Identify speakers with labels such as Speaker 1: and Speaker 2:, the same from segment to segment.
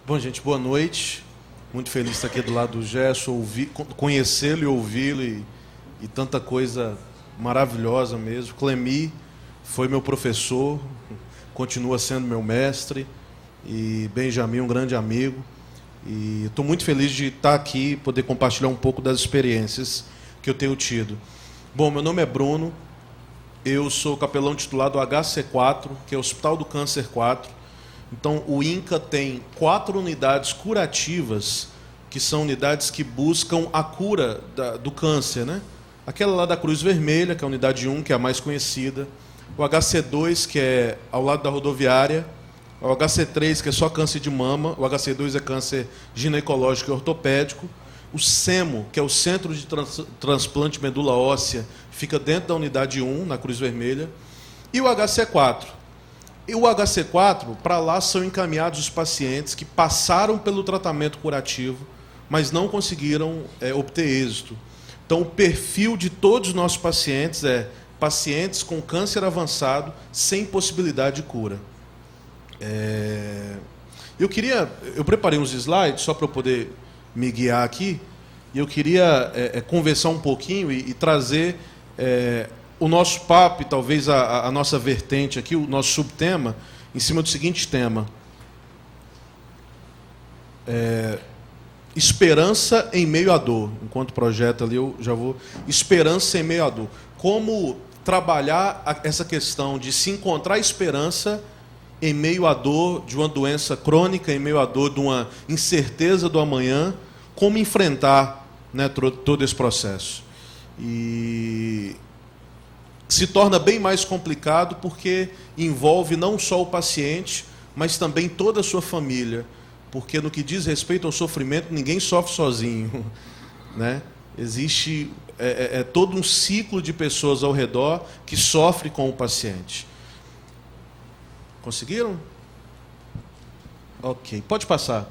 Speaker 1: Bom, gente, boa noite. Muito feliz de estar aqui do lado do Gerson, conhecê-lo e ouvi-lo e tanta coisa maravilhosa mesmo. Clemi foi meu professor, continua sendo meu mestre, e Benjamin, um grande amigo. E estou muito feliz de estar aqui e poder compartilhar um pouco das experiências que eu tenho tido. Bom, meu nome é Bruno, eu sou capelão titular do HC4, que é o Hospital do Câncer 4. Então, o INCA tem 4 unidades curativas, que são unidades que buscam a cura do câncer, né? Aquela lá da Cruz Vermelha, que é a unidade 1, que é a mais conhecida. O HC2, que é ao lado da rodoviária. O HC3, que é só câncer de mama. O HC2 é câncer ginecológico e ortopédico. O CEMO, que é o Centro de Transplante Medula Óssea, fica dentro da unidade 1, na Cruz Vermelha. E o HC4. E o HC4, para lá são encaminhados os pacientes que passaram pelo tratamento curativo, mas não conseguiram obter êxito. Então, o perfil de todos os nossos pacientes é pacientes com câncer avançado, sem possibilidade de cura. Eu preparei uns slides, só para eu poder me guiar aqui, e eu queria conversar um pouquinho e trazer... o nosso papo, e talvez a nossa vertente aqui, o nosso subtema, em cima do seguinte tema. Esperança em meio à dor. Enquanto projeto ali, eu já vou... Esperança em meio à dor. Como trabalhar essa questão de se encontrar esperança em meio à dor de uma doença crônica, em meio à dor de uma incerteza do amanhã, como enfrentar, né, todo esse processo. E... se torna bem mais complicado porque envolve não só o paciente, mas também toda a sua família. Porque no que diz respeito ao sofrimento, ninguém sofre sozinho, né? Existe todo um ciclo de pessoas ao redor que sofre com o paciente. Conseguiram? Ok, pode passar.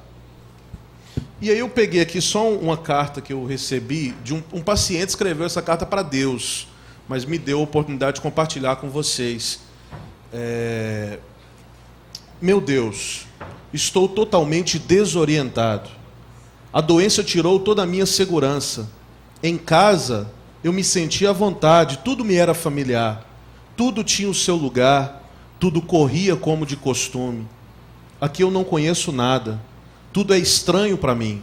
Speaker 1: E aí eu peguei aqui só uma carta que eu recebi, de um paciente escreveu essa carta para Deus, mas me deu a oportunidade de compartilhar com vocês. Meu Deus, estou totalmente desorientado. A doença tirou toda a minha segurança. Em casa, eu me sentia à vontade, tudo me era familiar. Tudo tinha o seu lugar, tudo corria como de costume. Aqui eu não conheço nada. Tudo é estranho para mim.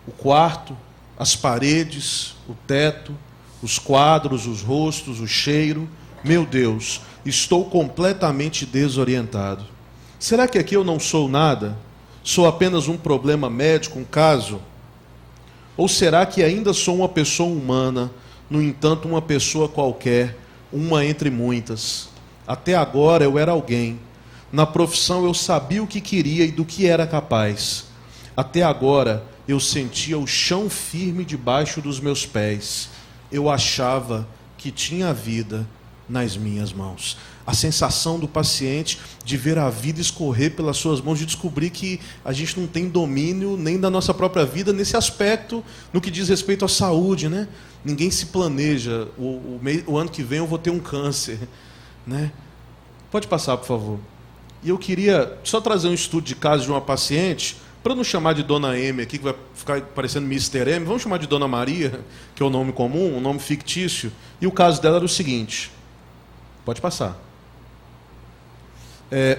Speaker 1: O quarto, as paredes, o teto, os quadros, os rostos, o cheiro. Meu Deus, estou completamente desorientado. Será que aqui eu não sou nada? Sou apenas um problema médico, um caso? Ou será que ainda sou uma pessoa humana, no entanto, uma pessoa qualquer, uma entre muitas? Até agora eu era alguém. Na profissão eu sabia o que queria e do que era capaz. Até agora eu sentia o chão firme debaixo dos meus pés. Eu achava que tinha a vida nas minhas mãos. A sensação do paciente de ver a vida escorrer pelas suas mãos, de descobrir que a gente não tem domínio nem da nossa própria vida nesse aspecto, no que diz respeito à saúde, né? Ninguém se planeja, o ano que vem eu vou ter um câncer, né? Pode passar, por favor. E eu queria só trazer um estudo de caso de uma paciente, para não chamar de Dona M aqui, que vai ficar parecendo Mr. M, vamos chamar de Dona Maria, que é o nome comum, um nome fictício. E o caso dela era o seguinte. Pode passar.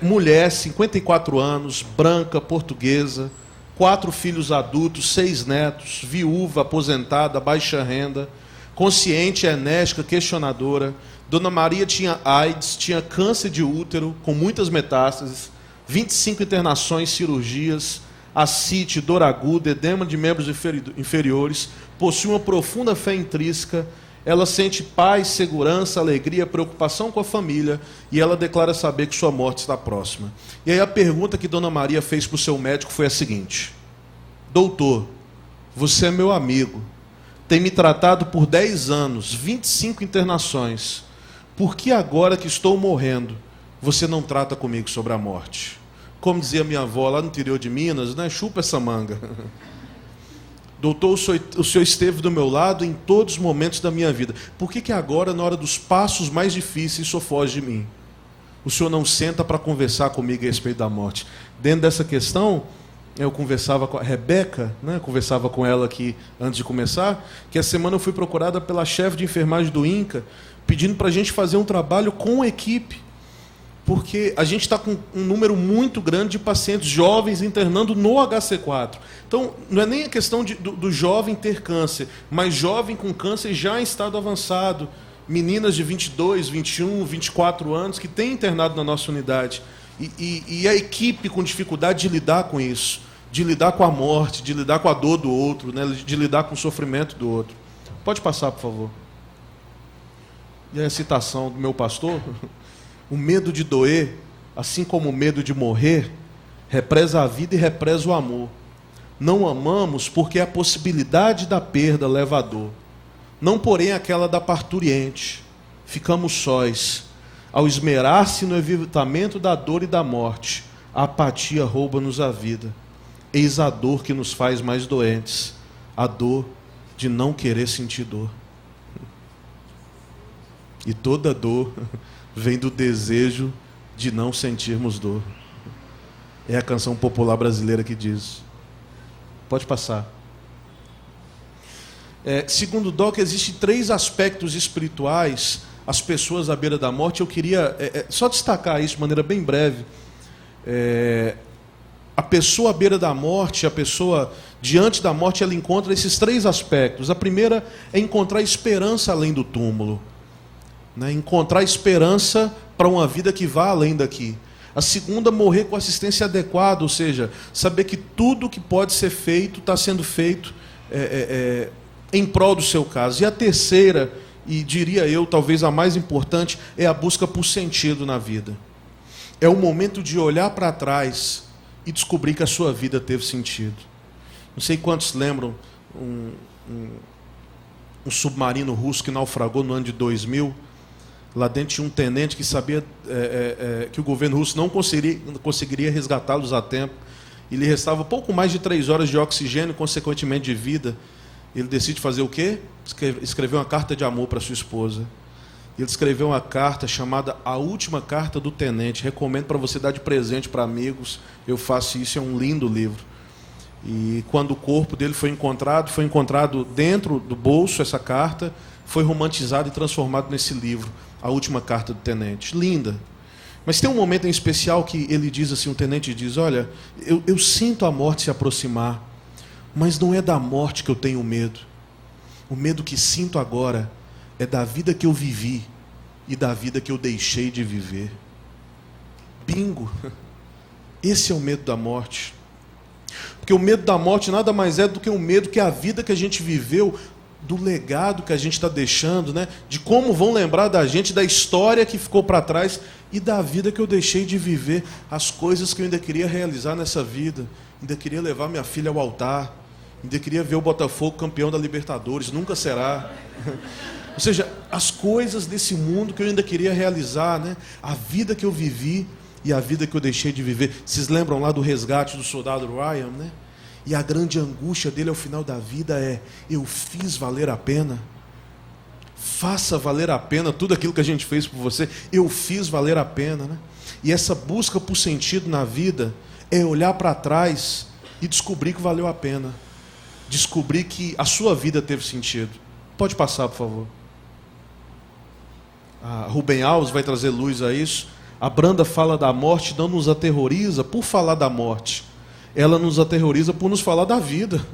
Speaker 1: Mulher, 54 anos, branca, portuguesa, 4 filhos adultos, 6 netos, viúva, aposentada, baixa renda, consciente, enérgica, questionadora. Dona Maria tinha AIDS, tinha câncer de útero, com muitas metástases, 25 internações, cirurgias, ascite, dor aguda, edema de membros inferiores, possui uma profunda fé intrínseca, ela sente paz, segurança, alegria, preocupação com a família, e ela declara saber que sua morte está próxima. E aí a pergunta que Dona Maria fez para o seu médico foi a seguinte: doutor, você é meu amigo, tem me tratado por 10 anos, 25 internações, por que agora que estou morrendo, você não trata comigo sobre a morte? Como dizia minha avó lá no interior de Minas, né? Chupa essa manga. Doutor, o senhor esteve do meu lado em todos os momentos da minha vida. Por que agora, na hora dos passos mais difíceis, o senhor foge de mim? O senhor não senta para conversar comigo a respeito da morte? Dentro dessa questão, Eu conversava com a Rebeca, né? Conversava com ela aqui antes de começar, que essa semana eu fui procurada pela chefe de enfermagem do INCA, pedindo para a gente fazer um trabalho com a equipe, porque a gente está com um número muito grande de pacientes jovens internando no HC4. Então, não é nem a questão do jovem ter câncer, mas jovem com câncer já em estado avançado, meninas de 22, 21, 24 anos que têm internado na nossa unidade. E a equipe com dificuldade de lidar com isso, de lidar com a morte, de lidar com a dor do outro, né? De lidar com o sofrimento do outro. Pode passar, por favor. E a citação do meu pastor: o medo de doer, assim como o medo de morrer, represa a vida e represa o amor. Não amamos porque a possibilidade da perda leva à dor, não porém aquela da parturiente. Ficamos sós. Ao esmerar-se no evitamento da dor e da morte, a apatia rouba-nos a vida. Eis a dor que nos faz mais doentes, a dor de não querer sentir dor. E toda dor vem do desejo de não sentirmos dor. É a canção popular brasileira que diz. Pode passar. Segundo o Doc, existem 3 aspectos espirituais as pessoas à beira da morte. Eu queria só destacar isso de maneira bem breve. A pessoa à beira da morte, a pessoa diante da morte, ela encontra esses 3 aspectos. A primeira é encontrar esperança além do túmulo, né? Encontrar esperança para uma vida que vá além daqui. A segunda, morrer com assistência adequada, ou seja, saber que tudo que pode ser feito está sendo feito em prol do seu caso. E a terceira, e diria eu, talvez a mais importante, é a busca por sentido na vida. É o momento de olhar para trás e descobrir que a sua vida teve sentido. Não sei quantos lembram um submarino russo que naufragou no ano de 2000. Lá dentro tinha um tenente que sabia que o governo russo não conseguiria resgatá-los a tempo. E lhe restava pouco mais de 3 horas de oxigênio, consequentemente de vida. Ele decide fazer o quê? Escrever uma carta de amor para sua esposa. Ele escreveu uma carta chamada A Última Carta do Tenente. Recomendo para você dar de presente para amigos. Eu faço isso, é um lindo livro. E quando o corpo dele foi encontrado dentro do bolso essa carta, foi romantizado e transformado nesse livro, A Última Carta do Tenente. Linda. Mas tem um momento em especial que ele diz assim, o tenente diz: olha, eu sinto a morte se aproximar, mas não é da morte que eu tenho medo. O medo que sinto agora é da vida que eu vivi e da vida que eu deixei de viver. Bingo! Esse é o medo da morte. Porque o medo da morte nada mais é do que um medo que a vida que a gente viveu, do legado que a gente está deixando, né? De como vão lembrar da gente, da história que ficou para trás e da vida que eu deixei de viver, as coisas que eu ainda queria realizar nessa vida. Ainda queria levar minha filha ao altar, ainda queria ver o Botafogo campeão da Libertadores, nunca será. Ou seja, as coisas desse mundo que eu ainda queria realizar, né? A vida que eu vivi e a vida que eu deixei de viver. Vocês lembram lá do resgate do soldado Ryan, né? E a grande angústia dele ao final da vida é: eu fiz valer a pena? Faça valer a pena tudo aquilo que a gente fez por você. Eu fiz valer a pena, né? E essa busca por sentido na vida é olhar para trás e descobrir que valeu a pena. Descobrir que a sua vida teve sentido. Pode passar, por favor. A Rubem Alves vai trazer luz a isso. A Branda fala da morte, não nos aterroriza por falar da morte. Ela nos aterroriza por nos falar da vida.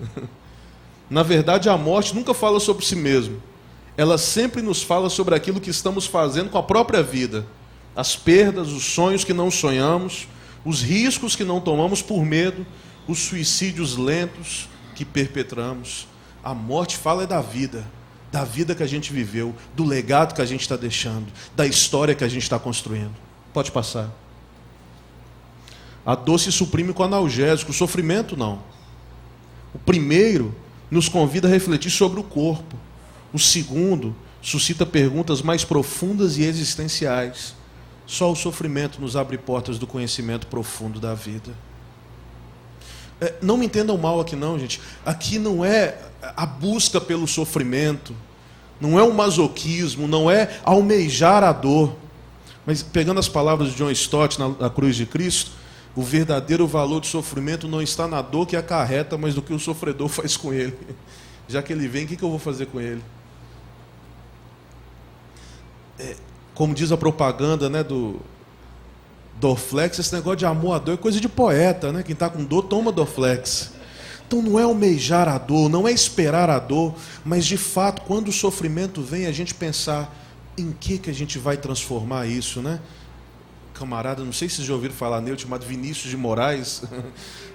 Speaker 1: Na verdade, a morte nunca fala sobre si mesma. Ela sempre nos fala sobre aquilo que estamos fazendo com a própria vida. As perdas, os sonhos que não sonhamos, os riscos que não tomamos por medo, os suicídios lentos que perpetramos. A morte fala da vida que a gente viveu, do legado que a gente está deixando, da história que a gente está construindo. Pode passar. A dor se suprime com analgésico, o sofrimento não. O primeiro nos convida a refletir sobre o corpo. O segundo suscita perguntas mais profundas e existenciais. Só o sofrimento nos abre portas do conhecimento profundo da vida. Não me entendam mal aqui não, gente. Aqui não é a busca pelo sofrimento, não é o masoquismo, não é almejar a dor. Mas pegando as palavras de John Stott na Cruz de Cristo, O verdadeiro valor do sofrimento não está na dor que acarreta, mas no que o sofredor faz com ele. Já que ele vem, o que eu vou fazer com ele? Como diz a propaganda, né, do Dorflex, esse negócio de amor à dor é coisa de poeta, né? Quem está com dor toma Dorflex. Então não é almejar a dor, não é esperar a dor, mas de fato, quando o sofrimento vem, a gente pensar em que a gente vai transformar isso, né? Camarada, não sei se vocês já ouviram falar nele, chamado Vinícius de Moraes.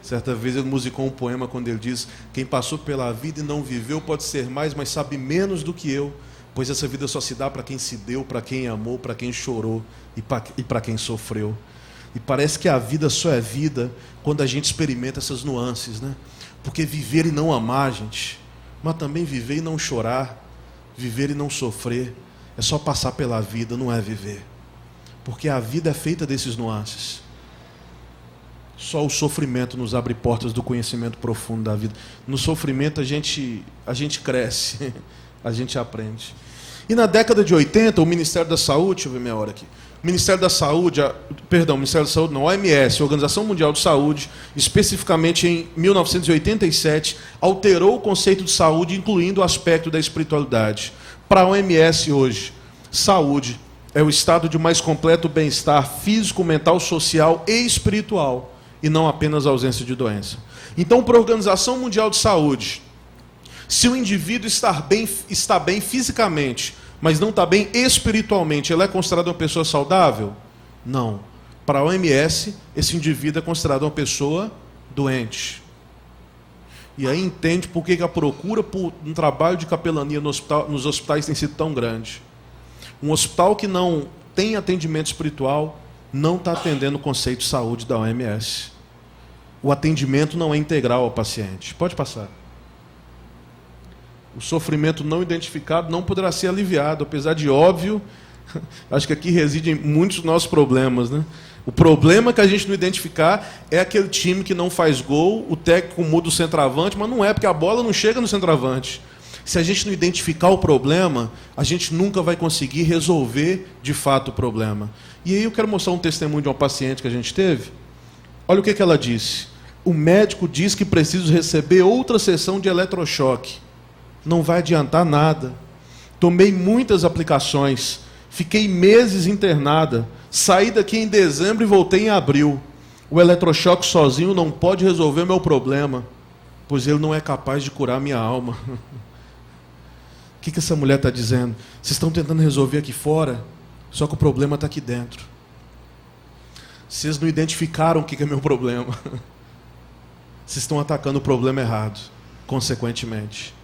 Speaker 1: Certa vez ele musicou um poema quando ele diz: quem passou pela vida e não viveu pode ser mais, mas sabe menos do que eu, pois essa vida só se dá para quem se deu, para quem amou, para quem chorou e para quem sofreu. E parece que a vida só é vida quando a gente experimenta essas nuances, né? Porque viver e não amar, gente, mas também viver e não chorar, viver e não sofrer, é só passar pela vida, não é viver. Porque a vida é feita desses nuances. Só o sofrimento nos abre portas do conhecimento profundo da vida. No sofrimento a gente cresce, a gente aprende. E na década de 80, o Ministério da Saúde, deixa eu ver minha hora aqui. O Ministério da Saúde, Ministério da Saúde não, OMS, Organização Mundial de Saúde, especificamente em 1987, alterou o conceito de saúde, incluindo o aspecto da espiritualidade. Para a OMS hoje, saúde é o estado de mais completo bem-estar físico, mental, social e espiritual, e não apenas a ausência de doença. Então, para a Organização Mundial de Saúde, se o indivíduo está bem fisicamente, mas não está bem espiritualmente, ele é considerado uma pessoa saudável? Não. Para a OMS, esse indivíduo é considerado uma pessoa doente. E aí entende por que a procura por um trabalho de capelania nos hospitais tem sido tão grande. Um hospital que não tem atendimento espiritual não está atendendo o conceito de saúde da OMS. O atendimento não é integral ao paciente. Pode passar. O sofrimento não identificado não poderá ser aliviado, apesar de óbvio, acho que aqui residem muitos dos nossos problemas, né? O problema que a gente não identificar é aquele time que não faz gol, o técnico muda o centroavante, mas não é, porque a bola não chega no centroavante. Se a gente não identificar o problema, a gente nunca vai conseguir resolver de fato o problema. E aí eu quero mostrar um testemunho de uma paciente que a gente teve. Olha o que ela disse. O médico diz que preciso receber outra sessão de eletrochoque. Não vai adiantar nada. Tomei muitas aplicações, fiquei meses internada, saí daqui em dezembro e voltei em abril. O eletrochoque sozinho não pode resolver meu problema, pois ele não é capaz de curar minha alma. O que essa mulher está dizendo? Vocês estão tentando resolver aqui fora, só que o problema está aqui dentro. Vocês não identificaram o que é meu problema. Vocês estão atacando o problema errado, consequentemente.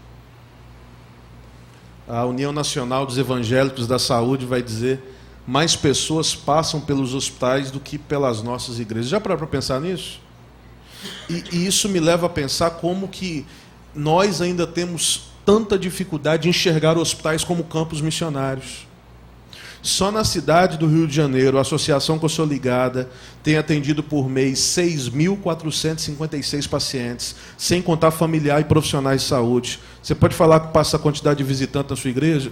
Speaker 1: A União Nacional dos Evangélicos da Saúde vai dizer: mais pessoas passam pelos hospitais do que pelas nossas igrejas. Já parou para pensar nisso? E isso me leva a pensar como que nós ainda temos tanta dificuldade de enxergar hospitais como campos missionários. Só na cidade do Rio de Janeiro, a associação que eu sou ligada tem atendido por mês 6.456 pacientes, sem contar familiar e profissionais de saúde. Você pode falar que passa a quantidade de visitantes na sua igreja?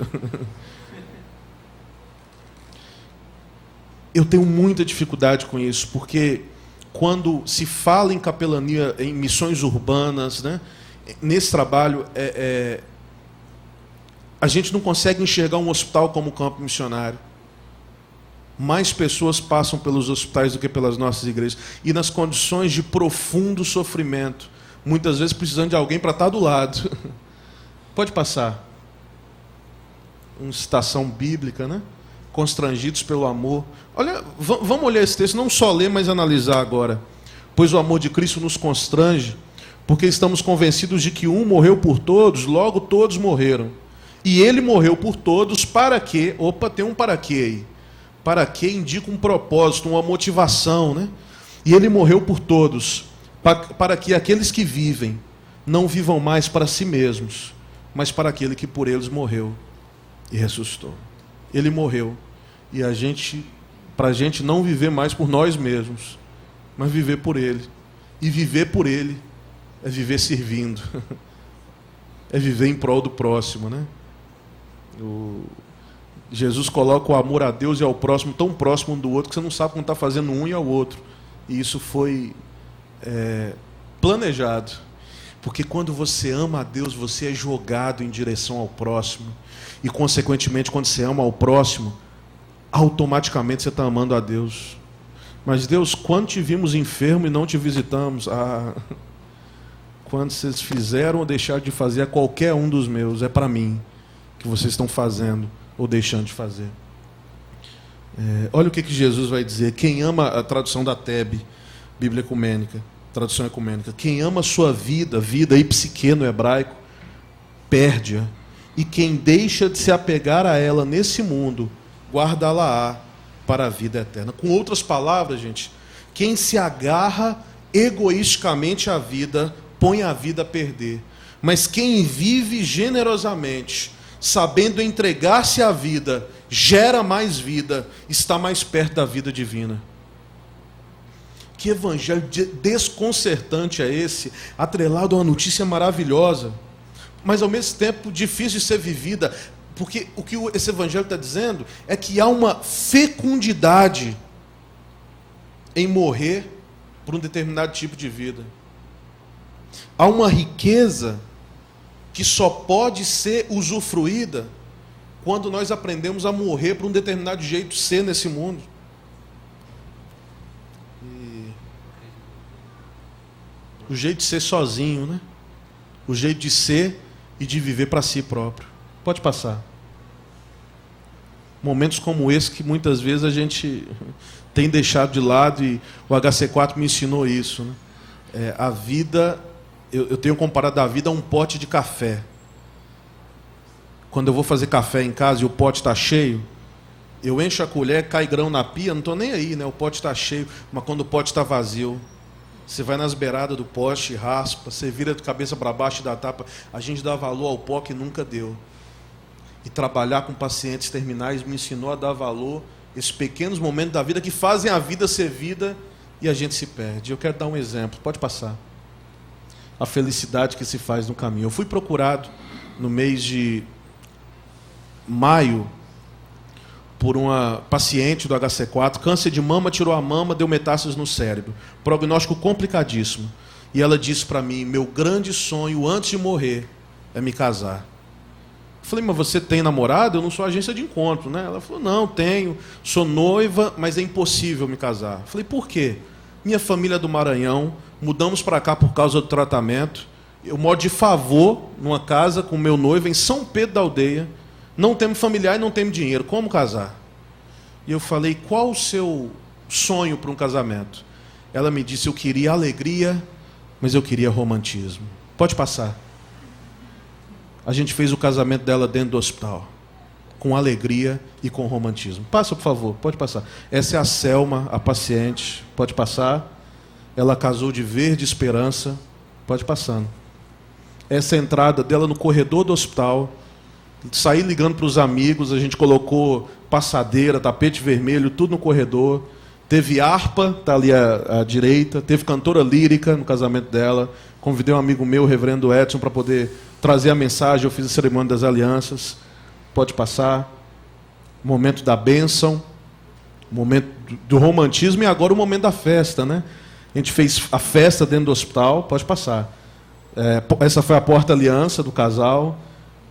Speaker 1: Eu tenho muita dificuldade com isso, porque quando se fala em capelania, em missões urbanas, né, nesse trabalho, a gente não consegue enxergar um hospital como campo missionário. Mais pessoas passam pelos hospitais do que pelas nossas igrejas. E nas condições de profundo sofrimento, muitas vezes precisando de alguém para estar do lado. Pode passar. Uma citação bíblica, né? Constrangidos pelo amor. Olha, vamos olhar esse texto, não só ler, mas analisar agora. Pois o amor de Cristo nos constrange, porque estamos convencidos de que um morreu por todos, logo todos morreram. E ele morreu por todos para quê? Opa, tem um para quê aí. Para quê indica um propósito, uma motivação, né? E ele morreu por todos, para que aqueles que vivem não vivam mais para si mesmos, mas para aquele que por eles morreu e ressuscitou. Ele morreu. E para a gente não viver mais por nós mesmos, mas viver por ele. E viver por ele é viver servindo. É viver em prol do próximo, né? Jesus coloca o amor a Deus e ao próximo tão próximo um do outro que você não sabe quando está fazendo um e ao outro. E isso foi planejado. Porque quando você ama a Deus, você é jogado em direção ao próximo. E, consequentemente, quando você ama ao próximo, automaticamente você está amando a Deus. Mas, Deus, quando te vimos enfermo e não te visitamos? Quando vocês fizeram ou deixaram de fazer a qualquer um dos meus, é para mim que vocês estão fazendo ou deixando de fazer. Olha o que Jesus vai dizer. Quem ama, a tradução da TEB, Bíblia Ecumênica, tradução ecumênica, quem ama a sua vida e psique no hebraico, perde-a. E quem deixa de se apegar a ela nesse mundo, guardá-la-á para a vida eterna. Com outras palavras, gente, quem se agarra egoisticamente à vida, põe a vida a perder. Mas quem vive generosamente, sabendo entregar-se à vida, gera mais vida, está mais perto da vida divina. Que evangelho desconcertante é esse, atrelado a uma notícia maravilhosa, mas ao mesmo tempo difícil de ser vivida, porque o que esse evangelho está dizendo é que há uma fecundidade em morrer por um determinado tipo de vida. Há uma riqueza que só pode ser usufruída quando nós aprendemos a morrer por um determinado jeito de ser nesse mundo. O jeito de ser sozinho, né? O jeito de ser e de viver para si próprio. Pode passar. Momentos como esse que muitas vezes a gente tem deixado de lado, e o HC4 me ensinou isso, né? A vida, eu tenho comparado a vida a um pote de café. Quando eu vou fazer café em casa e o pote está cheio, eu encho a colher, cai grão na pia, não estou nem aí, né? O pote está cheio, mas quando o pote está vazio, você vai nas beiradas do poste, raspa, você vira de cabeça para baixo e dá tapa. A gente dá valor ao pó que nunca deu. E trabalhar com pacientes terminais me ensinou a dar valor a esses pequenos momentos da vida que fazem a vida ser vida e a gente se perde. Eu quero dar um exemplo, pode passar. A felicidade que se faz no caminho. Eu fui procurado no mês de maio por uma paciente do HC4, câncer de mama, tirou a mama, deu metástases no cérebro. Prognóstico complicadíssimo. E ela disse para mim, meu grande sonho antes de morrer é me casar. Eu falei, mas você tem namorado? Eu não sou agência de encontro, né? Ela falou, não, tenho, sou noiva, mas é impossível me casar. Eu falei, por quê? Minha família é do Maranhão, mudamos para cá por causa do tratamento. Eu moro de favor numa casa com meu noivo em São Pedro da Aldeia. Não temos familiar e não temos dinheiro. Como casar? E eu falei, qual o seu sonho para um casamento? Ela me disse, eu queria alegria, mas eu queria romantismo. Pode passar. A gente fez o casamento dela dentro do hospital, com alegria e com romantismo. Passa, por favor, pode passar. Essa é a Selma, a paciente. Pode passar. Ela casou de verde esperança. Pode passando. Essa é a entrada dela no corredor do hospital. Saí ligando para os amigos, a gente colocou passadeira, tapete vermelho, tudo no corredor. Teve harpa, está ali à direita. Teve cantora lírica no casamento dela. Convidei um amigo meu, o reverendo Edson, para poder trazer a mensagem. Eu fiz a cerimônia das alianças. Pode passar. Momento da bênção. Momento do romantismo e agora o momento da festa, né? A gente fez a festa dentro do hospital. Pode passar. Essa foi a porta-aliança do casal.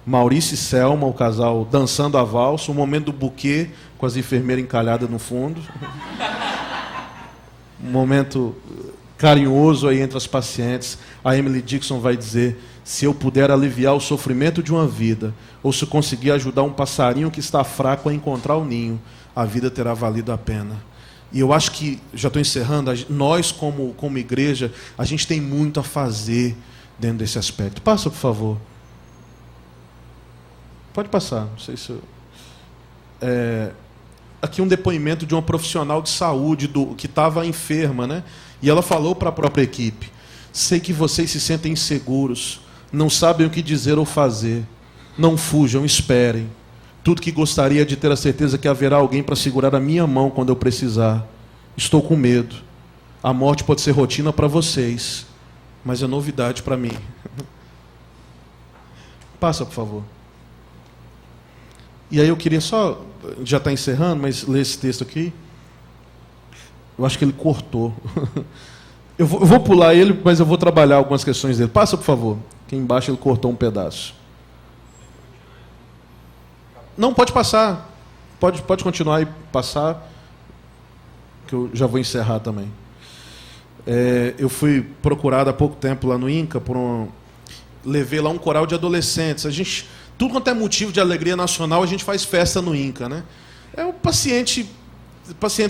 Speaker 1: Maurício e Selma, o casal dançando a valsa, o momento do buquê com as enfermeiras encalhadas no fundo. Um momento carinhoso aí entre as pacientes. A Emily Dixon vai dizer, se eu puder aliviar o sofrimento de uma vida, ou se conseguir ajudar um passarinho que está fraco a encontrar o ninho, a vida terá valido a pena. E eu acho que, já estou encerrando, nós como igreja, a gente tem muito a fazer dentro desse aspecto. Passa, por favor. Pode passar, não sei se... Aqui um depoimento de uma profissional de saúde que estava enferma, né? E ela falou para a própria equipe, sei que vocês se sentem inseguros, não sabem o que dizer ou fazer, não fujam, esperem. Tudo que gostaria de ter a certeza que haverá alguém para segurar a minha mão quando eu precisar. Estou com medo. A morte pode ser rotina para vocês, mas é novidade para mim. Passa, por favor. E aí eu queria só, já está encerrando, mas ler esse texto aqui. Eu acho que ele cortou. Eu vou pular ele, mas eu vou trabalhar algumas questões dele. Passa, por favor. Aqui embaixo ele cortou um pedaço. Não, pode passar. Pode continuar e passar, que eu já vou encerrar também. Eu fui procurado há pouco tempo lá no INCA, levei lá um coral de adolescentes. Tudo quanto é motivo de alegria nacional, a gente faz festa no INCA, né? É o pacientes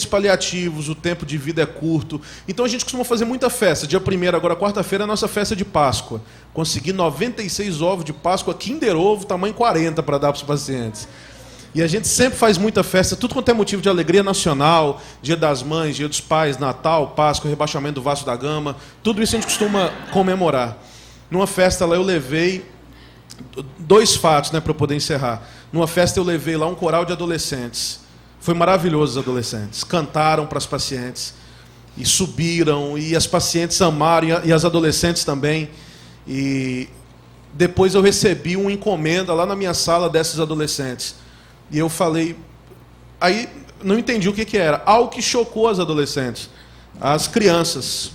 Speaker 1: paliativos, o tempo de vida é curto. Então a gente costuma fazer muita festa. Dia 1º, agora quarta-feira, é a nossa festa de Páscoa. Consegui 96 ovos de Páscoa, Kinder Ovo, tamanho 40, para dar para os pacientes. E a gente sempre faz muita festa, tudo quanto é motivo de alegria nacional, Dia das Mães, Dia dos Pais, Natal, Páscoa, rebaixamento do Vasco da Gama, tudo isso a gente costuma comemorar. Numa festa lá eu levei 2 fatos, né, para eu poder encerrar. Numa festa eu levei lá um coral de adolescentes. Foi maravilhoso os adolescentes. Cantaram para as pacientes e subiram, e as pacientes amaram, e as adolescentes também. E depois eu recebi uma encomenda lá na minha sala desses adolescentes. E eu falei, aí não entendi o que era. Algo que chocou as adolescentes. As crianças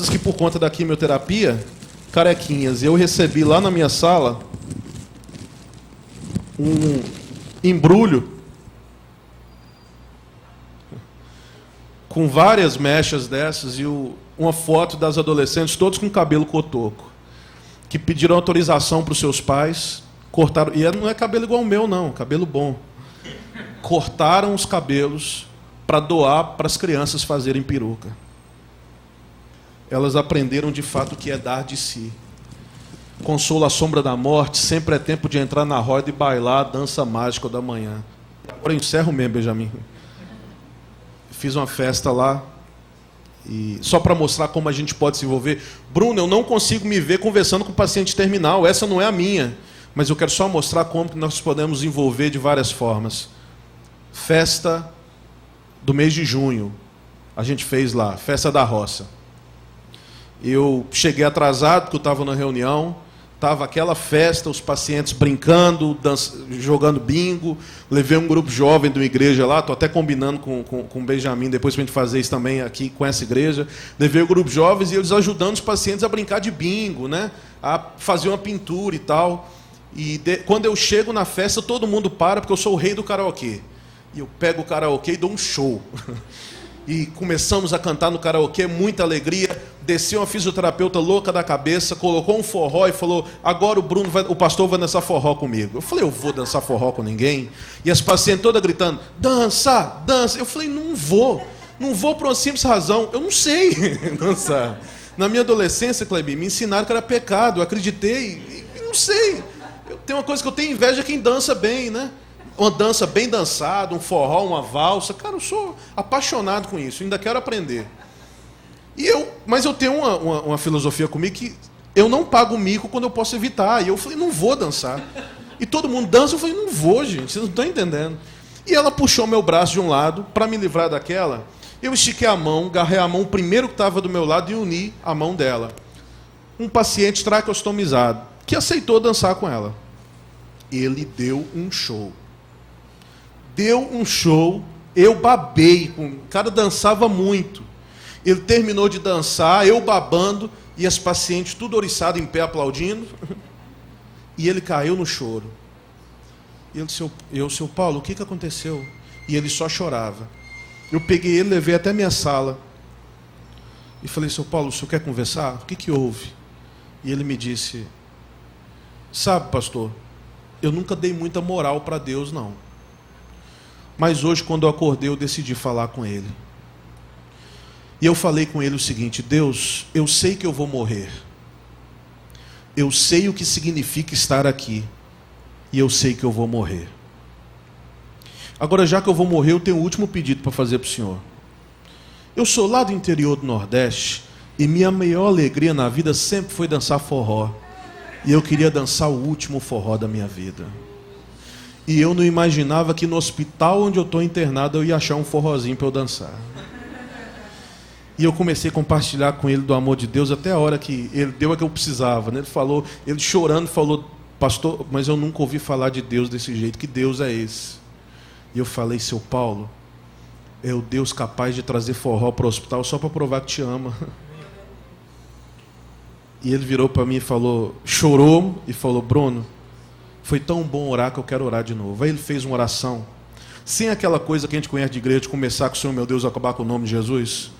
Speaker 1: que por conta da quimioterapia, carequinhas. E eu recebi lá na minha sala um embrulho com várias mechas dessas e uma foto das adolescentes, todos com cabelo cotoco, que pediram autorização para os seus pais. Cortaram, e não é cabelo igual ao meu, não, cabelo bom. Cortaram os cabelos para doar para as crianças fazerem peruca. Elas aprenderam de fato o que é dar de si. Consolo à sombra da morte, sempre é tempo de entrar na roda e bailar a dança mágica da manhã. Agora eu encerro mesmo, Benjamin. Fiz uma festa lá, e só para mostrar como a gente pode se envolver. Bruno, eu não consigo me ver conversando com o paciente terminal, essa não é a minha. Mas eu quero só mostrar como nós podemos envolver de várias formas. Festa do mês de junho. A gente fez lá, festa da roça. Eu cheguei atrasado, porque eu estava na reunião. Estava aquela festa, os pacientes brincando, jogando bingo. Levei um grupo jovem de uma igreja lá, estou até combinando com o Benjamin, depois para a gente fazer isso também aqui com essa igreja. Levei o grupo jovens e eles ajudando os pacientes a brincar de bingo, né? A fazer uma pintura e tal. E quando eu chego na festa, todo mundo para, porque eu sou o rei do karaokê. E eu pego o karaokê e dou um show. E começamos a cantar no karaokê, muita alegria. Desceu uma fisioterapeuta louca da cabeça, colocou um forró e falou, agora o pastor vai dançar forró comigo. Eu falei, eu vou dançar forró com ninguém? E as pacientes todas gritando, dança, dança. Eu falei, não vou por uma simples razão, eu não sei dançar. Na minha adolescência, Clebi, me ensinaram que era pecado, eu acreditei e não sei. Tem uma coisa que eu tenho inveja, quem dança bem, né? Uma dança bem dançada, um forró, uma valsa. Cara, eu sou apaixonado com isso, ainda quero aprender. Mas eu tenho uma filosofia comigo que eu não pago mico quando eu posso evitar. E eu falei, não vou dançar. E todo mundo dança, eu falei, não vou, gente, vocês não estão entendendo. E ela puxou meu braço de um lado, para me livrar daquela, eu estiquei a mão, agarrei a mão, o primeiro que estava do meu lado, e uni a mão dela. Um paciente traqueostomizado, que aceitou dançar com ela. Ele deu um show. Eu babei. O cara dançava muito. Ele terminou de dançar, eu babando, e as pacientes tudo oriçado em pé aplaudindo. E ele caiu no choro. E ele disse, seu Paulo, o que aconteceu? E ele só chorava. Eu peguei ele, levei até minha sala. E falei, seu Paulo, o senhor quer conversar? O que houve? E ele me disse, sabe, pastor, eu nunca dei muita moral para Deus, não. Mas hoje, quando eu acordei, eu decidi falar com Ele. E eu falei com Ele o seguinte, Deus, eu sei que eu vou morrer. Eu sei o que significa estar aqui. E eu sei que eu vou morrer. Agora, já que eu vou morrer, eu tenho um último pedido para fazer para o Senhor. Eu sou lá do interior do Nordeste, e minha maior alegria na vida sempre foi dançar forró. E eu queria dançar o último forró da minha vida. E eu não imaginava que no hospital onde eu estou internado eu ia achar um forrozinho para eu dançar. E eu comecei a compartilhar com ele do amor de Deus até a hora que ele deu a que eu precisava, né? Ele chorando falou, pastor, mas eu nunca ouvi falar de Deus desse jeito, que Deus é esse? E eu falei, seu Paulo, é o Deus capaz de trazer forró para o hospital só para provar que te ama. E ele virou para mim e falou, chorou e falou, Bruno, foi tão bom orar que eu quero orar de novo. Aí ele fez uma oração, sem aquela coisa que a gente conhece de igreja, de começar com o Senhor, meu Deus, acabar com o nome de Jesus,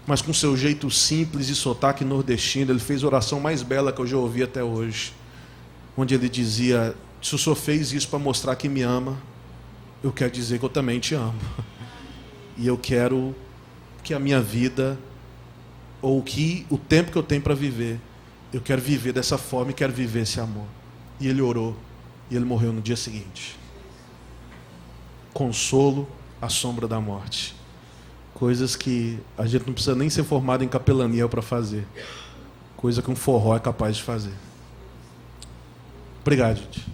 Speaker 1: mas com seu jeito simples e sotaque nordestino. Ele fez a oração mais bela que eu já ouvi até hoje, onde ele dizia, se o Senhor fez isso para mostrar que me ama, eu quero dizer que eu também te amo. E eu quero que a minha vida, ou que o tempo que eu tenho para viver, eu quero viver dessa forma e quero viver esse amor. E ele orou, e ele morreu no dia seguinte. Consolo à sombra da morte. Coisas que a gente não precisa nem ser formado em capelania para fazer. Coisa que um forró é capaz de fazer. Obrigado, gente.